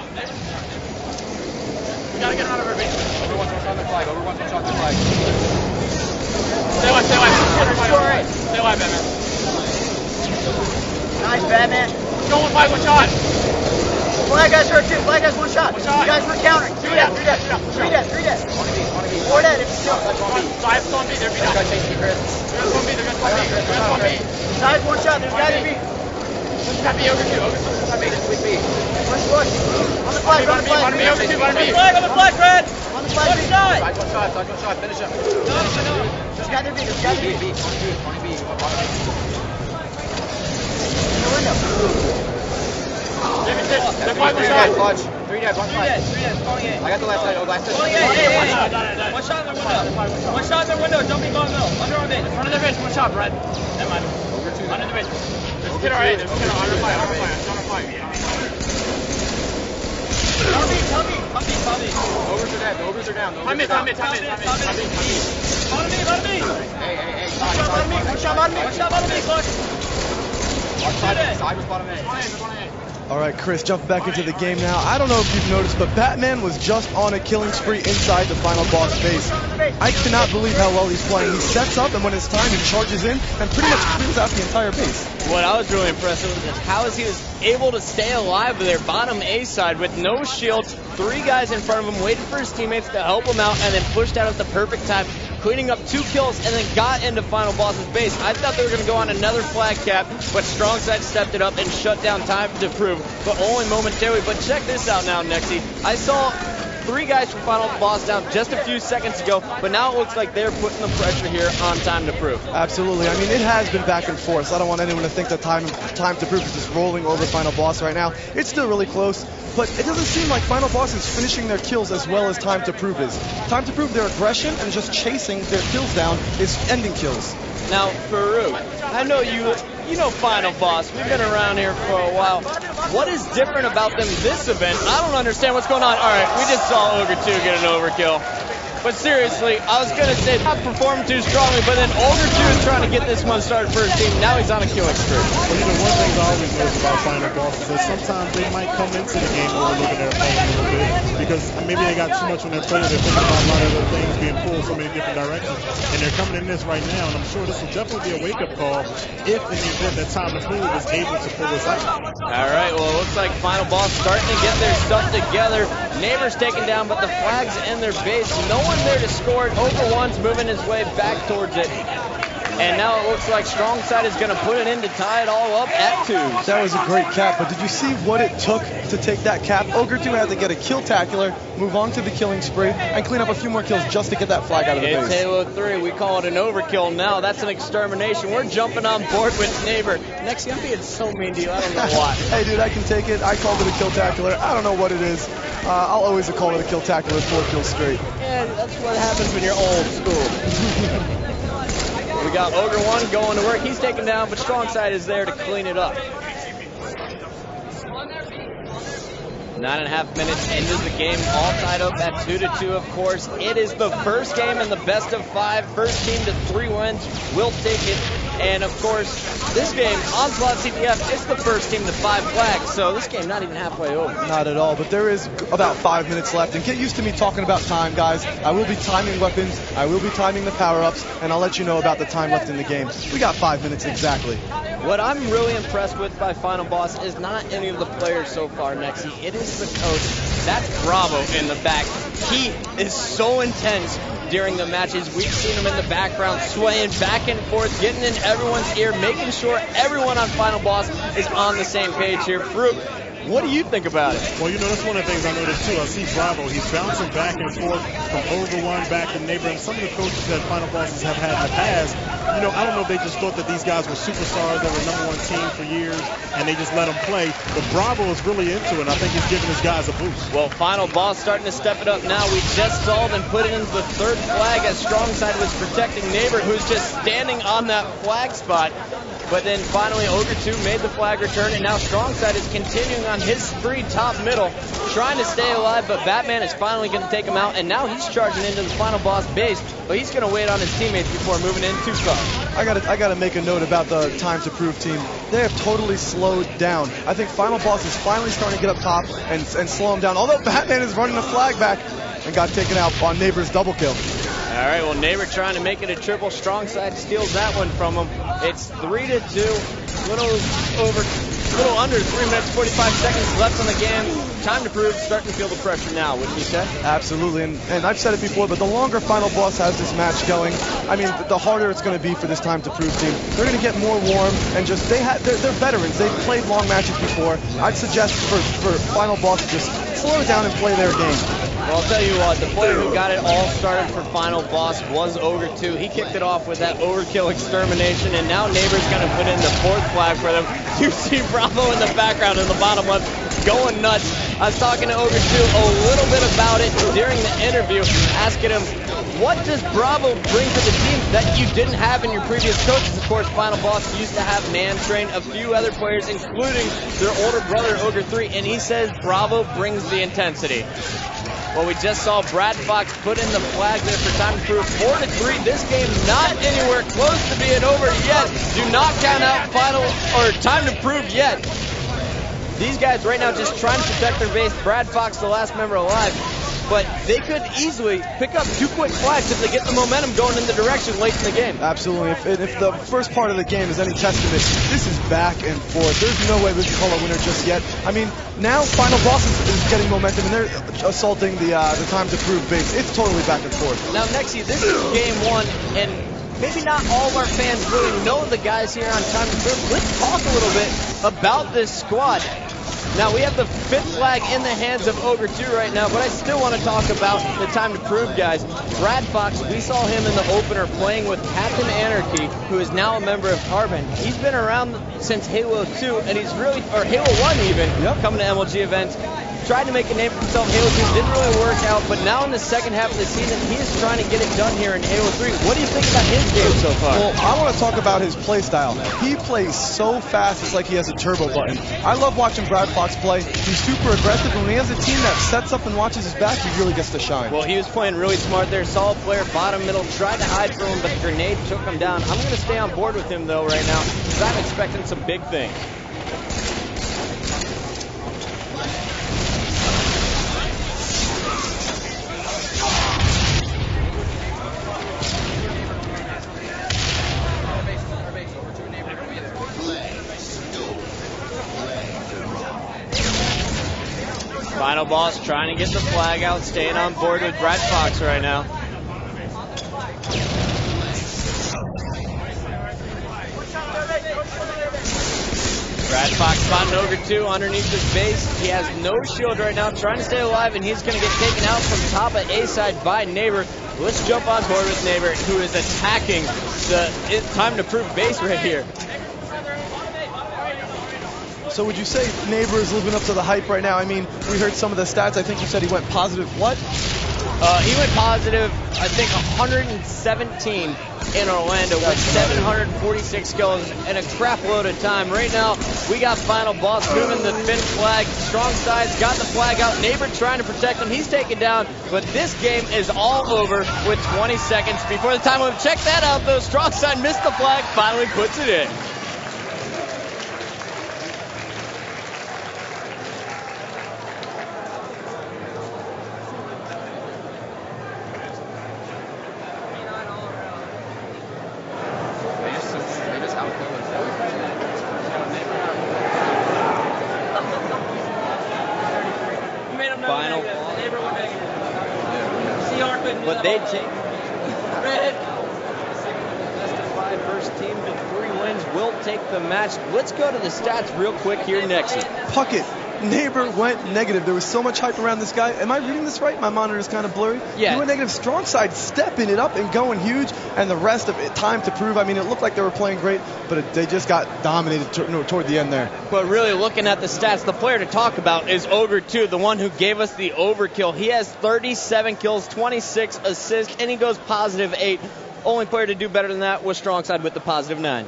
We gotta get him out of our base. Over one shot the flag. Over one shot the flag. Stay alive, stay alive. Stay alive, Batman. Nice, Batman. Go on, fight, one shot. Flag guy's hurt too. Flag guy's one shot. One shot. You guys were countering. Three dead. Four dead. If you Side's on me, they're beat up. They're gonna spawn me, they're gonna spawn me. Side's one shot. There's gotta be. Got me, Ogre 2. Push. On the flag, on the flag. On me, Ogre 2, on me. On the flag, Fred. On the flag, Side one shot, finish him. There's gotta be. B. In the window. They're five one shot. Three dead, one flag. I got the left side, last side. One shot in their window. One shot in their window. Jumping on middle. Under our base. In front of their base, one shot, Brad. Never mind. Under the base. There's a kid already. There's a kid on our fire. Tell me. Overs are down. Time in. On me. Hey. One shot on me, Clutch. Side was bottom A. All right, Chris, jump back into the game now. I don't know if you've noticed, but Batman was just on a killing spree inside the final boss base. I cannot believe how well he's playing. He sets up, and when it's time, he charges in and pretty much clears out the entire base. What I was really impressed with is how he was able to stay alive with their bottom A side with no shields, 3 guys in front of him, waited for his teammates to help him out, and then pushed out at the perfect time, cleaning up 2 kills, and then got into final boss's base. I thought they were going to go on another flag cap, but Strongside stepped it up and shut down time to prove, but only momentarily. But check this out now, Nexy. I saw 3 guys from final boss down just a few seconds ago, but now it looks like they're putting the pressure here on time to prove. Absolutely. I mean, it has been back and forth. I don't want anyone to think that time to prove is just rolling over final boss right now. It's still really close, but it doesn't seem like final boss is finishing their kills as well as time to prove is. Time to prove their aggression and just chasing their kills down is ending kills. Now, Farouk, I know you know Final Boss. We've been around here for a while. What is different about them this event? I don't understand what's going on. All right, we just saw Ogre 2 get an overkill. But seriously, I was going to say not perform too strongly, but then Ogre 2 is trying to get this one started for his team. Now he's on a killing spree. Well, one thing I always notice about Final Boss is that sometimes they might come into the game overlooking their opponent a little bit because maybe they got too much on their plate. They're thinking about a lot of other things being pulled so many different directions. And they're coming in this right now, and I'm sure this will definitely be a wake-up call if in the event that Time to Prove is able to pull this out. All right, well, it looks like Final Boss starting to get their stuff together. Neighbors taken down, but the flag's in their base. No one there to score it. Over one's moving his way back towards it. And now it looks like Strongside is going to put it in to tie it all up at 2. That was a great cap, but did you see what it took to take that cap? Ogre 2 had to get a kill-tacular, move on to the killing spree, and clean up a few more kills just to get that flag out of the It's base. Halo 3. We call it an overkill now. That's an extermination. We're jumping on board with Neighbor. Next, I'm being so mean to you. I don't know why. Hey, dude, I can take it. I called it a kill-tacular. I don't know what it is. I'll always call it a kill-tacular, 4 kills straight. Yeah, that's what happens when you're old school. We got Ogre 1 going to work. He's taken down, but Strongside is there to clean it up. 9.5 minutes into the game, all tied up at 2-2, of course. It is the first game in the best of 5. First team to 3 wins will take it. And, of course, this game, Onslaught CTF, is the first team to 5 flags. So this game not even halfway over. Not at all, but there is about 5 minutes left. And get used to me talking about time, guys. I will be timing weapons. I will be timing the power-ups. And I'll let you know about the time left in the game. We got 5 minutes exactly. What I'm really impressed with by Final Boss is not any of the players so far, Nexy. It is the coach. That's Bravo in the back. He is so intense during the matches. We've seen him in the background swaying back and forth, getting in everyone's ear, making sure everyone on Final Boss is on the same page here. Farouk, what do you think about it? Well, that's one of the things I noticed too. I see Bravo. He's bouncing back and forth from Over 1 back to Neighbor. And some of the coaches that Final Bosses have had in the past, I don't know if they just thought that these guys were superstars. They were #1 team for years, and they just let them play. But Bravo is really into it, and I think he's giving his guys a boost. Well, Final Boss starting to step it up now. We just saw them put it into the 3rd flag as Strongside was protecting Neighbor, who's just standing on that flag spot. But then finally, Ogre 2 made the flag return, and now Strongside is continuing on his spree top middle, trying to stay alive, but Batman is finally going to take him out, and now he's charging into the final boss base, but he's going to wait on his teammates before moving in too far. I gotta make a note about the Time to Prove team. They have totally slowed down. I think final boss is finally starting to get up top and slow him down, although Batman is running the flag back and got taken out on Neighbor's double kill. All right, well, Neighbor trying to make it a triple. Strongside steals that one from him. It's 3-2, little under 3 minutes, 45 seconds left on the game. Time to Prove, starting to feel the pressure now, wouldn't you say? Absolutely, and I've said it before, but the longer final boss has this match going, I mean, the harder it's going to be for this Time to Prove team. They're going to get more warm, and just they're veterans. They've played long matches before. I'd suggest for final boss to just slow down and play their game. Well, I'll tell you what, the player who got it all started for final boss was Ogre 2. He kicked it off with that overkill extermination, and now Neighbor's going to put in the 4th flag for them. You see Bravo in the background in the bottom left going nuts. I was talking to Ogre 2 a little bit about it during the interview, asking him, what does Bravo bring to the team that you didn't have in your previous coaches? Of course, Final Boss used to have Nan train a few other players, including their older brother, Ogre 3, and he says Bravo brings the intensity. Well, we just saw Brad Fox put in the flag there for Time to Prove. 4-3. This game not anywhere close to being over yet. Do not count out Time to Prove yet. These guys right now just trying to protect their base. Brad Fox, the last member alive. But they could easily pick up 2 quick flags if they get the momentum going in the direction late in the game. Absolutely. If the first part of the game is any testament, this is back and forth. There's no way we can call a winner just yet. I mean, now Final Boss is getting momentum, and they're assaulting the Time to Prove base. It's totally back and forth. Now, Nexie, this is game 1, and maybe not all of our fans really know the guys here on Time to Prove. Let's talk a little bit about this squad. Now, we have the 5th flag in the hands of Ogre 2 right now, but I still want to talk about the Time to Prove guys. Brad Fox, we saw him in the opener playing with Captain Anarchy, who is now a member of Carbon. He's been around since Halo 2, and he's really, or Halo 1 even, coming to MLG events. Tried to make a name for himself. Halo 2 didn't really work out, but now in the second half of the season, he is trying to get it done here in Halo 3. What do you think about his game so far? Well, I want to talk about his play style. He plays so fast, it's like he has a turbo button. I love watching Brad Fox play. He's super aggressive, and when he has a team that sets up and watches his back, he really gets to shine. Well, he was playing really smart there. Solid player, bottom middle, tried to hide from him, but the grenade took him down. I'm going to stay on board with him, though, right now, because I'm expecting some big things. Final Boss trying to get the flag out, staying on board with Brad Fox right now. Brad Fox spotting Ogre 2 underneath his base. He has no shield right now, trying to stay alive, and he's going to get taken out from top of A side by Neighbor. Let's jump on board with Neighbor, who is attacking the Time to Prove base right here. So would you say Neighbor is living up to the hype right now? I mean, we heard some of the stats. I think you said he went positive what? He went positive, I think, 117 in Orlando with 746 kills and a crap load of time. Right now, we got Final Boss moving the 5th flag. Strongside's got the flag out. Neighbor trying to protect him. He's taken down, but this game is all over with 20 seconds before the time limit. Check that out, though. Strongside missed the flag, finally puts it in. But they take credit. Best of 5 first team to 3 wins will take the match. Let's go to the stats real quick here next. Puckett. Neighbor went negative. There was so much hype around this guy. Am I reading this right? My monitor is kind of blurry. Yeah. He went negative. Strongside stepping it up and going huge. And the rest of it, Time to Prove. I mean, it looked like they were playing great, but they just got dominated toward the end there. But really looking at the stats, the player to talk about is Ogre 2, the one who gave us the overkill. He has 37 kills, 26 assists, and he goes positive 8. Only player to do better than that was Strongside with the positive 9.